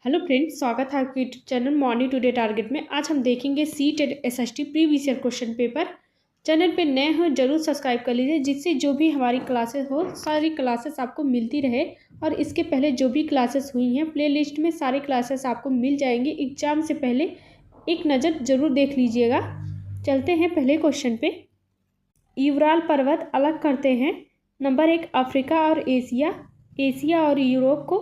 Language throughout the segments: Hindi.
हेलो फ्रेंड्स, स्वागत है आपके YouTube channel morning today target में। आज हम देखेंगे CTET SST previous year question paper. Channel पे नए हो जरूर सब्सक्राइब कर लीजिए, जिससे जो भी हमारी क्लासेस हो सारी क्लासेस आपको मिलती रहे। और इसके पहले जो भी क्लासेस हुई हैं प्लेलिस्ट में सारी क्लासेस आपको मिल जाएंगी। एग्जाम से पहले एक नज़र ज़रूर देख लीजिएगा। चलते हैं पहले क्वेश्चन पे। यूराल पर्वत अलग करते हैं। नंबर 1 अफ्रीका और एशिया, एशिया और यूरोप को,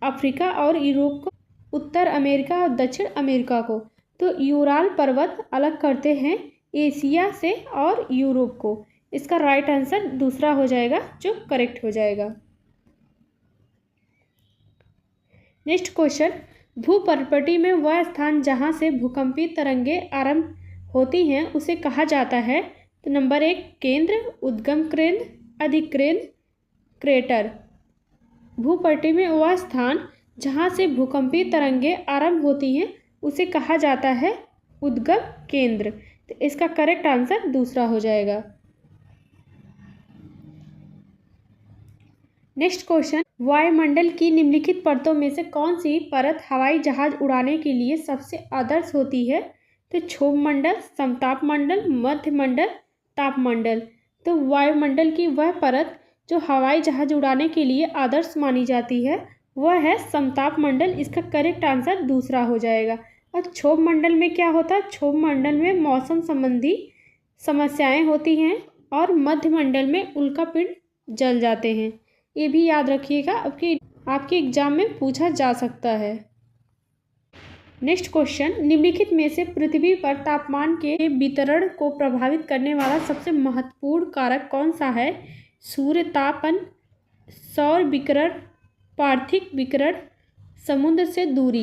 अफ्रीका और यूरोप को, उत्तर अमेरिका और दक्षिण अमेरिका को। तो यूराल पर्वत अलग करते हैं एशिया से और यूरोप को। इसका राइट आंसर दूसरा हो जाएगा, जो करेक्ट हो जाएगा। नेक्स्ट क्वेश्चन, भूपर्पटी में वह स्थान जहां से भूकंपीय तरंगे आरंभ होती हैं उसे कहा जाता है। तो नंबर 1 केंद्र, उद्गम केंद्र, अधिकेंद्र, क्रेटर। भूपट्टी में वह स्थान जहाँ से भूकंपीय तरंगे आरंभ होती हैं उसे कहा जाता है उद्गम केंद्र। तो इसका करेक्ट आंसर दूसरा हो जाएगा। नेक्स्ट क्वेश्चन, वायुमंडल की निम्नलिखित परतों में से कौन सी परत हवाई जहाज उड़ाने के लिए सबसे आदर्श होती है। तो क्षोभ मंडल, समताप मंडल, मध्य मंडल, तापमंडल। तो वायुमंडल की वह परत जो हवाई जहाज उड़ाने के लिए आदर्श मानी जाती है वह है समताप मंडल। इसका करेक्ट आंसर दूसरा हो जाएगा। और क्षोभ मंडल में क्या होता है? क्षोभ मंडल में मौसम संबंधी समस्याएं होती हैं और मध्य मंडल में उल्कापिंड जल जाते हैं। ये भी याद रखिएगा, आपके एग्जाम में पूछा जा सकता है। नेक्स्ट क्वेश्चन, निम्नलिखित में से पृथ्वी पर तापमान के वितरण को प्रभावित करने वाला सबसे महत्वपूर्ण कारक कौन सा है। सूर्य तापन, सौर विकिरण, पार्थिव विकिरण, समुद्र से दूरी।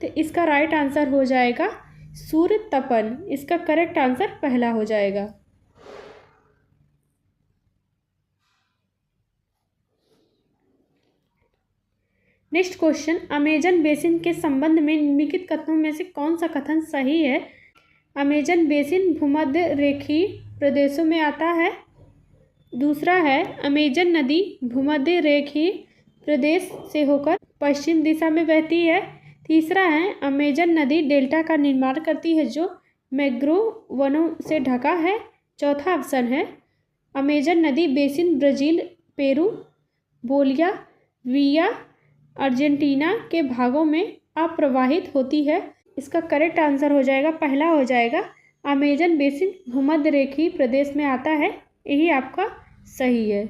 तो इसका राइट आंसर हो जाएगा सूर्य तपन। इसका करेक्ट आंसर पहला हो जाएगा। नेक्स्ट क्वेश्चन, अमेजन बेसिन के संबंध में निम्नलिखित कथनों में से कौन सा कथन सही है। अमेजन बेसिन भूमध्य रेखीय प्रदेशों में आता है। दूसरा है अमेजन नदी भूमध्य रेखीय प्रदेश से होकर पश्चिम दिशा में बहती है। तीसरा है अमेजन नदी डेल्टा का निर्माण करती है जो मैंग्रोव वनों से ढका है। चौथा ऑप्शन है अमेजन नदी बेसिन ब्राज़ील, पेरू, बोलिया, विया, अर्जेंटीना के भागों में अप्रवाहित होती है। इसका करेक्ट आंसर हो जाएगा, पहला हो जाएगा अमेजन बेसिन भूमध्य रेखीय प्रदेश में आता है। यही आपका सही है।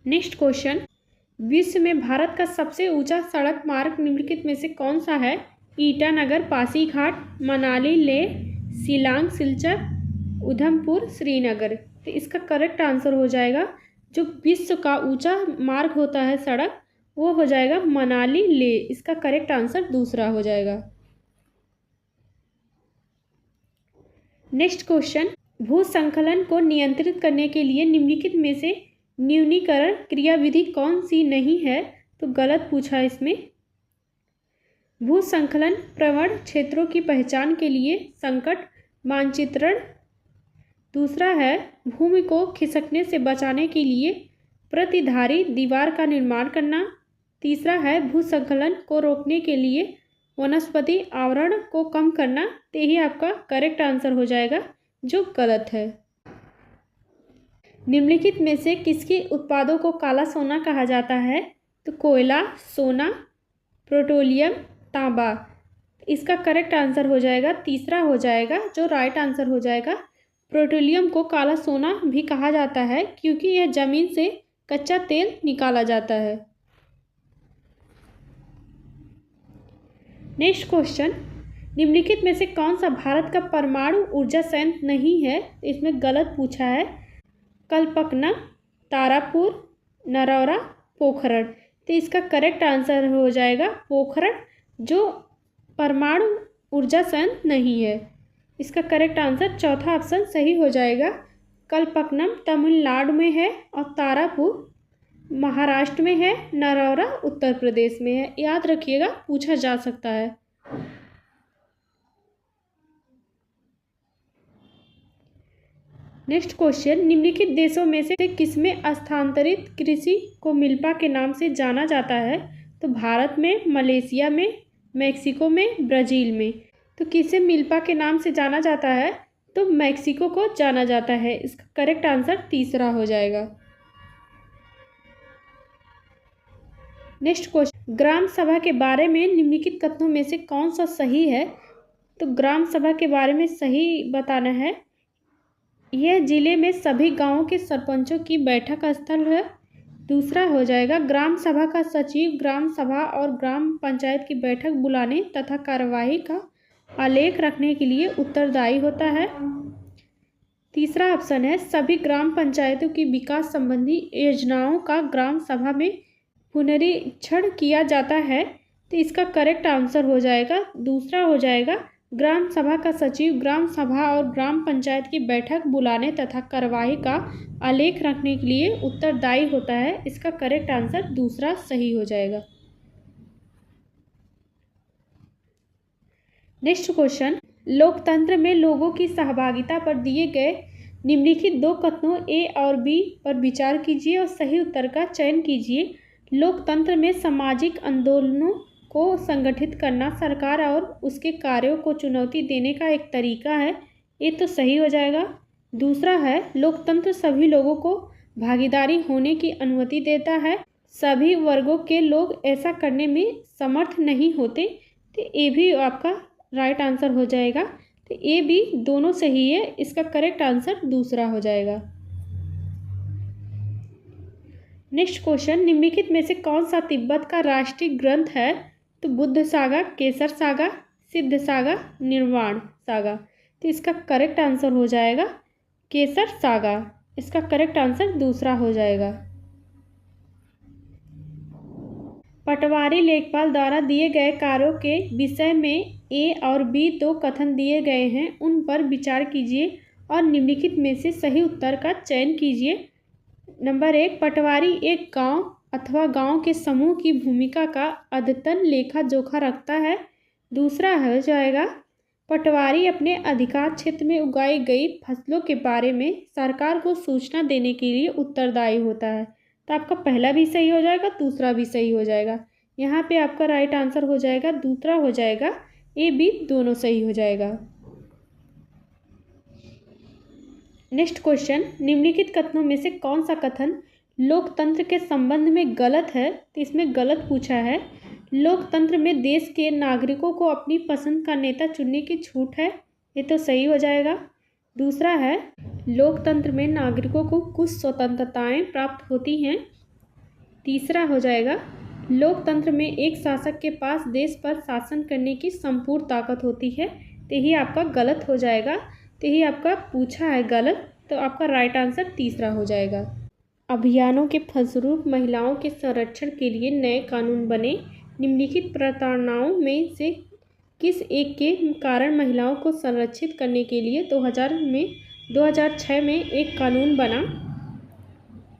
नेक्स्ट क्वेश्चन, विश्व में भारत का सबसे ऊंचा सड़क मार्ग निम्नलिखित में से कौन सा है। ईटानगर, पासीघाट, मनाली, लेह, शिलांग, सिलचर, उधमपुर, श्रीनगर। तो इसका करेक्ट आंसर हो जाएगा, जो विश्व का ऊंचा मार्ग होता है सड़क वो हो जाएगा मनाली, लेह। इसका करेक्ट आंसर दूसरा हो जाएगा। नेक्स्ट क्वेश्चन, भूस्खलन को नियंत्रित करने के लिए निम्नलिखित में से न्यूनीकरण क्रियाविधि कौन सी नहीं है। तो गलत पूछा इसमें। भूस्खलन प्रवण क्षेत्रों की पहचान के लिए संकट मानचित्रण। दूसरा है भूमि को खिसकने से बचाने के लिए प्रतिधारी दीवार का निर्माण करना। तीसरा है भूस्खलन को रोकने के लिए वनस्पति आवरण को कम करना। तो यही आपका करेक्ट आंसर हो जाएगा, जो गलत है। निम्नलिखित में से किसके उत्पादों को काला सोना कहा जाता है। तो कोयला, सोना, पेट्रोलियम, तांबा। इसका करेक्ट आंसर हो जाएगा तीसरा हो जाएगा, जो राइट आंसर हो जाएगा। पेट्रोलियम को काला सोना भी कहा जाता है क्योंकि यह जमीन से कच्चा तेल निकाला जाता है। नेक्स्ट क्वेश्चन, निम्नलिखित में से कौन सा भारत का परमाणु ऊर्जा संयंत्र नहीं है। इसमें गलत पूछा है। कलपकनम, तारापुर, नरौरा, पोखरण। तो इसका करेक्ट आंसर हो जाएगा पोखरण, जो परमाणु ऊर्जा संयंत्र नहीं है। इसका करेक्ट आंसर चौथा ऑप्शन सही हो जाएगा। कलपकनम तमिलनाडु में है और तारापुर महाराष्ट्र में है, नरौरा उत्तर प्रदेश में है। याद रखिएगा, पूछा जा सकता है। नेक्स्ट क्वेश्चन, निम्नलिखित देशों में से किसमें स्थानांतरित कृषि को मिल्पा के नाम से जाना जाता है? तो भारत में, मलेशिया में, मैक्सिको में, ब्राज़ील में। तो किसे मिल्पा के नाम से जाना जाता है? तो मैक्सिको को जाना जाता है। इसका करेक्ट आंसर तीसरा हो जाएगा। नेक्स्ट क्वेश्चन, ग्राम सभा के बारे में निम्नलिखित कथनों में से कौन सा सही है? तो ग्राम सभा के बारे में सही बताना है। यह जिले में सभी गांवों के सरपंचों की बैठक स्थल है। दूसरा हो जाएगा, ग्राम सभा का सचिव ग्राम सभा और ग्राम पंचायत की बैठक बुलाने तथा कार्यवाही का आलेख रखने के लिए उत्तरदायी होता है। तीसरा ऑप्शन है, सभी ग्राम पंचायतों की विकास संबंधी योजनाओं का ग्राम सभा में पुनरीक्षण किया जाता है। तो इसका करेक्ट आंसर हो जाएगा दूसरा हो जाएगा, ग्राम सभा का सचिव ग्राम सभा और ग्राम पंचायत की बैठक बुलाने तथा कार्यवाही का आलेख रखने के लिए उत्तरदायी होता है। इसका करेक्ट आंसर दूसरा सही हो जाएगा। नेक्स्ट क्वेश्चन, लोकतंत्र में लोगों की सहभागिता पर दिए गए निम्नलिखित दो कथनों ए और बी पर विचार कीजिए और सही उत्तर का चयन कीजिए। लोकतंत्र में सामाजिक आंदोलनों को संगठित करना सरकार और उसके कार्यों को चुनौती देने का एक तरीका है। ये तो सही हो जाएगा। दूसरा है, लोकतंत्र सभी लोगों को भागीदारी होने की अनुमति देता है। सभी वर्गों के लोग ऐसा करने में समर्थ नहीं होते। तो ये भी आपका राइट आंसर हो जाएगा। तो ए बी दोनों सही है। इसका करेक्ट आंसर दूसरा हो जाएगा। नेक्स्ट क्वेश्चन, निम्नलिखित में से कौन सा तिब्बत का राष्ट्रीय ग्रंथ है? तो बुद्ध सागा, केसर सागा, सिद्ध सागा, निर्वाण सागा। तो इसका करेक्ट आंसर हो जाएगा केसर सागा। इसका करेक्ट आंसर दूसरा हो जाएगा। पटवारी लेखपाल द्वारा दिए गए कार्यों के विषय में ए और बी दो कथन दिए गए हैं, उन पर विचार कीजिए और निम्नलिखित में से सही उत्तर का चयन कीजिए। नंबर 1, पटवारी एक गांव अथवा गांव के समूह की भूमिका का अद्यतन लेखा जोखा रखता है। दूसरा हो जाएगा, पटवारी अपने अधिकार क्षेत्र में उगाई गई फसलों के बारे में सरकार को सूचना देने के लिए उत्तरदायी होता है। तो आपका पहला भी सही हो जाएगा, दूसरा भी सही हो जाएगा। यहाँ पे आपका राइट आंसर हो जाएगा दूसरा हो जाएगा। ए बी दोनों सही हो जाएगा। नेक्स्ट क्वेश्चन, निम्नलिखित कथनों में से कौन सा कथन लोकतंत्र के संबंध में गलत है? तो इसमें गलत पूछा है। लोकतंत्र में देश के नागरिकों को अपनी पसंद का नेता चुनने की छूट है। ये तो सही हो जाएगा। दूसरा है, लोकतंत्र में नागरिकों को कुछ स्वतंत्रताएं प्राप्त होती हैं। तीसरा हो जाएगा, लोकतंत्र में एक शासक के पास देश पर शासन करने की संपूर्ण ताकत होती है। तो यही आपका गलत हो जाएगा। तो यही आपका पूछा है गलत। तो आपका राइट आंसर तीसरा हो जाएगा। अभियानों के फलस्वरूप महिलाओं के संरक्षण के लिए नए कानून बने। निम्नलिखित प्रताड़नाओं में से किस एक के कारण महिलाओं को संरक्षित करने के लिए 2006 में एक कानून बना?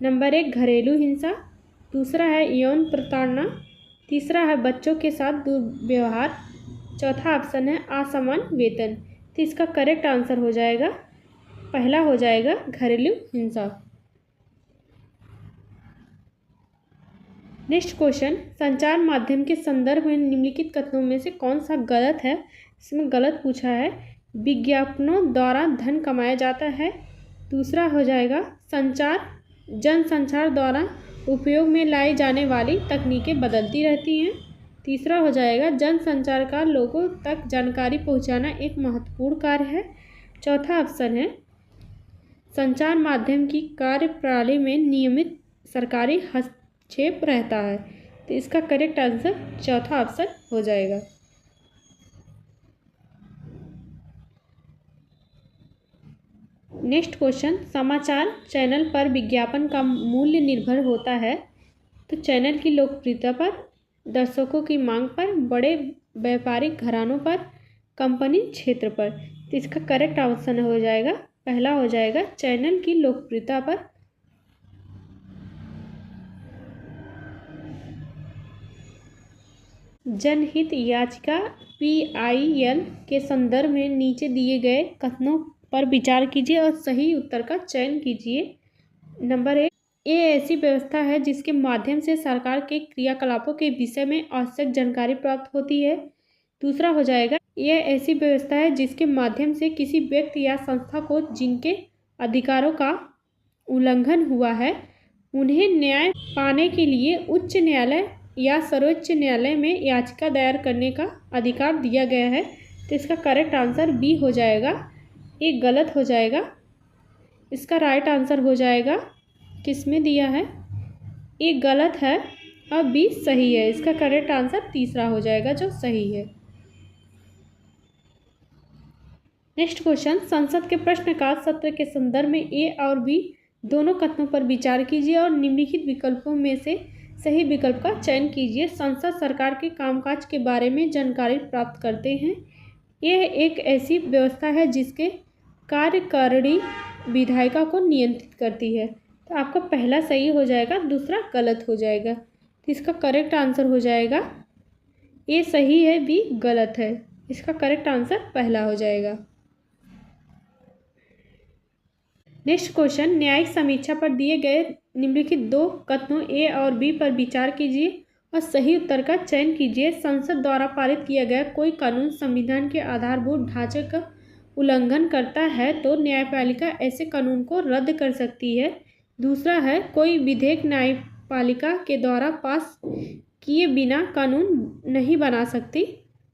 नंबर 1, घरेलू हिंसा। दूसरा है यौन प्रताड़ना। तीसरा है बच्चों के साथ दुर्व्यवहार। चौथा ऑप्शन है असमान वेतन। तो इसका करेक्ट आंसर हो जाएगा पहला हो जाएगा घरेलू हिंसा। नेक्स्ट क्वेश्चन, संचार माध्यम के संदर्भ में निम्नलिखित कथनों में से कौन सा गलत है? इसमें गलत पूछा है। विज्ञापनों द्वारा धन कमाया जाता है। दूसरा हो जाएगा, जनसंचार द्वारा उपयोग में लाई जाने वाली तकनीकें बदलती रहती हैं। तीसरा हो जाएगा, जनसंचार का लोगों तक जानकारी पहुंचाना एक महत्वपूर्ण कार्य है। चौथा ऑप्शन है, संचार माध्यम की कार्यप्रणाली में नियमित सरकारी हस्तक्षेप रहता है। तो इसका करेक्ट आंसर चौथा ऑप्शन हो जाएगा। नेक्स्ट क्वेश्चन, समाचार चैनल पर विज्ञापन का मूल्य निर्भर होता है। तो चैनल की लोकप्रियता पर, दर्शकों की मांग पर, बड़े व्यापारिक घरानों पर, कंपनी क्षेत्र पर। तो इसका करेक्ट ऑप्शन हो जाएगा पहला हो जाएगा चैनल की लोकप्रियता पर। जनहित याचिका PIL के संदर्भ में नीचे दिए गए कथनों पर विचार कीजिए और सही उत्तर का चयन कीजिए। नंबर 1, ये ऐसी व्यवस्था है जिसके माध्यम से सरकार के क्रियाकलापों के विषय में आवश्यक जानकारी प्राप्त होती है। दूसरा हो जाएगा, यह ऐसी व्यवस्था है जिसके माध्यम से किसी व्यक्ति या संस्था को जिनके अधिकारों का उल्लंघन हुआ है उन्हें न्याय पाने के लिए उच्च न्यायालय या सर्वोच्च न्यायालय में याचिका दायर करने का अधिकार दिया गया है। तो इसका करेक्ट आंसर बी हो जाएगा। ये गलत हो जाएगा। इसका राइट आंसर हो जाएगा, किस में दिया है, ये गलत है और बी सही है। इसका करेक्ट आंसर तीसरा हो जाएगा जो सही है। नेक्स्ट क्वेश्चन, संसद के प्रश्नकाल सत्र के संदर्भ में ए और बी दोनों कथनों पर विचार कीजिए और निम्नलिखित विकल्पों में से सही विकल्प का चयन कीजिए। संसद सरकार के कामकाज के बारे में जानकारी प्राप्त करते हैं। यह एक ऐसी व्यवस्था है जिसके कार्यकारिणी विधायिका को नियंत्रित करती है। तो आपका पहला सही हो जाएगा, दूसरा गलत हो जाएगा। तो इसका करेक्ट आंसर हो जाएगा, ए सही है, बी गलत है। इसका करेक्ट आंसर पहला हो जाएगा। नेक्स्ट क्वेश्चन, न्यायिक समीक्षा पर दिए गए निम्नलिखित दो कथनों ए और बी पर विचार कीजिए और सही उत्तर का चयन कीजिए। संसद द्वारा पारित किया गया कोई कानून संविधान के आधारभूत ढांचे का उल्लंघन करता है तो न्यायपालिका ऐसे कानून को रद्द कर सकती है। दूसरा है, कोई विधेयक न्यायपालिका के द्वारा पास किए बिना कानून नहीं बना सकती।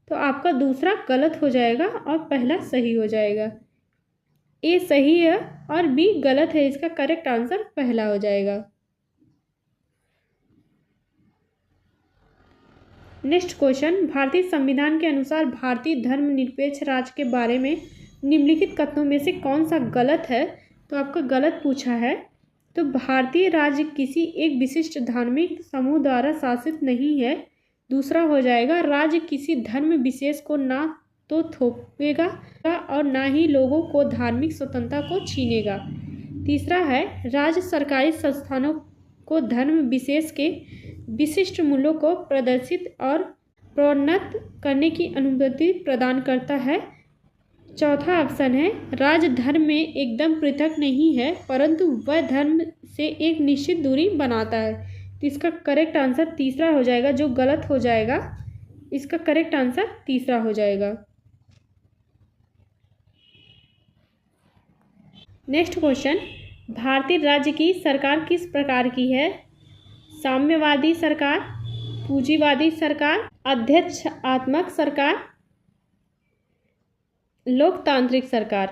तो आपका दूसरा गलत हो जाएगा और पहला सही हो जाएगा। ए सही है और बी गलत है। इसका करेक्ट आंसर पहला हो जाएगा। नेक्स्ट क्वेश्चन, भारतीय संविधान के अनुसार भारतीय धर्मनिरपेक्ष राज्य के बारे में निम्नलिखित कथनों में से कौन सा गलत है। तो आपका गलत पूछा है। तो भारतीय राज्य किसी एक विशिष्ट धार्मिक समूह द्वारा शासित नहीं है। दूसरा हो जाएगा, राज्य किसी धर्म विशेष को ना तो थोपेगा और ना ही लोगों को धार्मिक स्वतंत्रता को छीनेगा। तीसरा है, राज्य सरकारी संस्थानों को धर्म विशेष के विशिष्ट मूल्यों को प्रदर्शित और प्रोन्नत करने की अनुमति प्रदान करता है। चौथा ऑप्शन है, राज्य धर्म में एकदम पृथक नहीं है परंतु वह धर्म से एक निश्चित दूरी बनाता है। तो इसका करेक्ट आंसर तीसरा हो जाएगा जो गलत हो जाएगा। इसका करेक्ट आंसर तीसरा हो जाएगा। नेक्स्ट क्वेश्चन, भारतीय राज्य की सरकार किस प्रकार की है। साम्यवादी सरकार, पूंजीवादी सरकार, अध्यक्षात्मक सरकार, लोकतांत्रिक सरकार।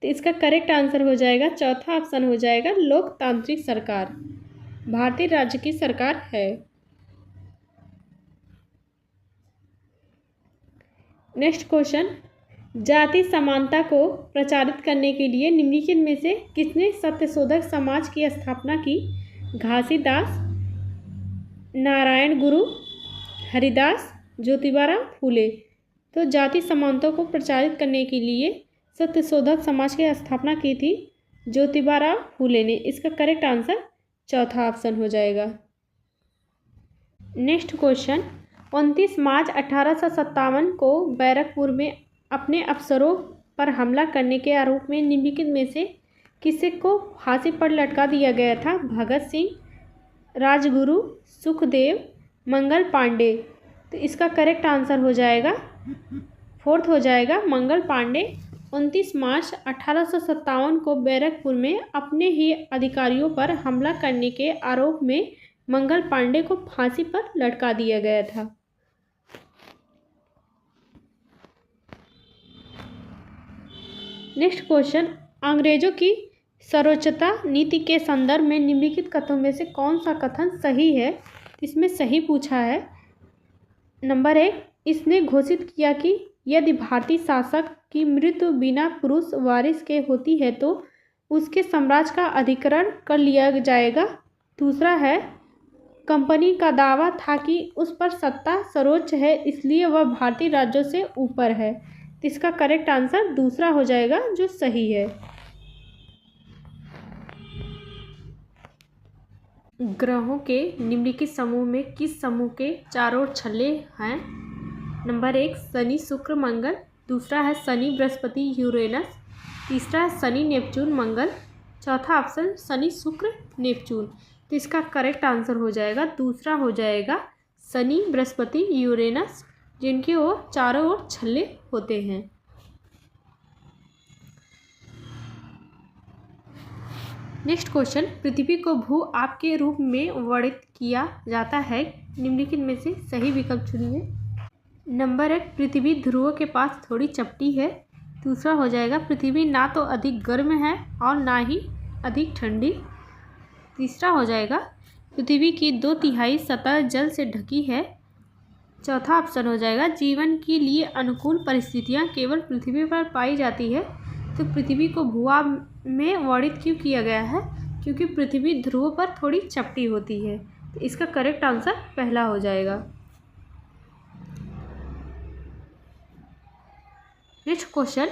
तो इसका करेक्ट आंसर हो जाएगा, चौथा ऑप्शन हो जाएगा, लोकतांत्रिक सरकार भारतीय राज्य की सरकार है। नेक्स्ट क्वेश्चन, जाति समानता को प्रचारित करने के लिए निम्नलिखित में से किसने सत्यशोधक समाज की स्थापना की। घासीदास, नारायण गुरु, हरिदास, ज्योतिबा फूले। तो जाति समानता को प्रचारित करने के लिए सत्यशोधक समाज की स्थापना की थी ज्योतिबा फूले ने। इसका करेक्ट आंसर चौथा ऑप्शन हो जाएगा। नेक्स्ट क्वेश्चन, 29 मार्च 1857 को बैरकपुर में अपने अफसरों पर हमला करने के आरोप में निम्नलिखित में से किसे को फांसी पर लटका दिया गया था। भगत सिंह, राजगुरु, सुखदेव, मंगल पांडे। तो इसका करेक्ट आंसर हो जाएगा, फोर्थ हो जाएगा, मंगल पांडे। 29 मार्च 1857 को बैरकपुर में अपने ही अधिकारियों पर हमला करने के आरोप में मंगल पांडे को फांसी पर लटका दिया गया था। नेक्स्ट क्वेश्चन, अंग्रेजों की सर्वोच्चता नीति के संदर्भ में निम्नलिखित कथनों में से कौन सा कथन सही है। इसमें सही पूछा है। नंबर 1, इसने घोषित किया कि यदि भारतीय शासक की मृत्यु बिना पुरुष वारिस के होती है तो उसके साम्राज्य का अधिग्रहण कर लिया जाएगा। दूसरा है, कंपनी का दावा था कि उस पर सत्ता सर्वोच्च है इसलिए वह भारतीय राज्यों से ऊपर है। तो इसका करेक्ट आंसर दूसरा हो जाएगा जो सही है। ग्रहों के निम्नलिखित समूह में किस समूह के चारों ओर छल्ले हैं। नंबर 1, शनि, शुक्र, मंगल। दूसरा है शनि, बृहस्पति, यूरेनस। तीसरा है शनि नेपच्यून मंगल, चौथा ऑप्शन शनि शुक्र नेपच्यून। तो इसका करेक्ट आंसर हो जाएगा दूसरा हो जाएगा शनि बृहस्पति यूरेनस, जिनकी ओर चारों ओर छल्ले होते हैं। नेक्स्ट क्वेश्चन, पृथ्वी को भू आप के रूप में वर्णित किया जाता है, निम्नलिखित में से सही विकल्प चुनिए। नंबर 1, पृथ्वी ध्रुवों के पास थोड़ी चपटी है। दूसरा हो जाएगा पृथ्वी ना तो अधिक गर्म है और ना ही अधिक ठंडी। तीसरा हो जाएगा पृथ्वी की 2/3 सतह जल से ढकी है। चौथा ऑप्शन हो जाएगा जीवन के लिए अनुकूल परिस्थितियां केवल पृथ्वी पर पाई जाती है। तो पृथ्वी को भूआ में वर्णित क्यों किया गया है? क्योंकि पृथ्वी ध्रुवों पर थोड़ी चपटी होती है। तो इसका करेक्ट आंसर पहला हो जाएगा। नेक्स्ट क्वेश्चन,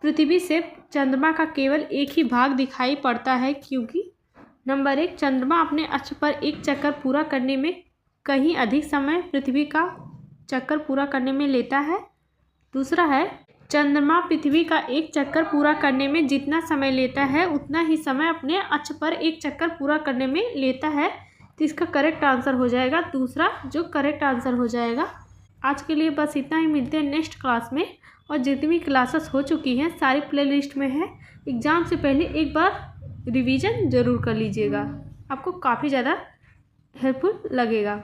पृथ्वी से चंद्रमा का केवल एक ही भाग दिखाई पड़ता है क्योंकि। नंबर 1, चंद्रमा अपने अक्ष पर एक चक्कर पूरा करने में कहीं अधिक समय पृथ्वी का चक्कर पूरा करने में लेता है। दूसरा है चंद्रमा पृथ्वी का एक चक्कर पूरा करने में जितना समय लेता है उतना ही समय अपने अक्ष पर एक चक्कर पूरा करने में लेता है। तो इसका करेक्ट आंसर हो जाएगा दूसरा, जो करेक्ट आंसर हो जाएगा। आज के लिए बस इतना ही, मिलते हैं नेक्स्ट क्लास में। और जितनी भी क्लासेस हो चुकी हैं सारी प्लेलिस्ट में है। एग्ज़ाम से पहले एक बार रिवीजन ज़रूर कर लीजिएगा, आपको काफ़ी ज़्यादा हेल्पफुल लगेगा।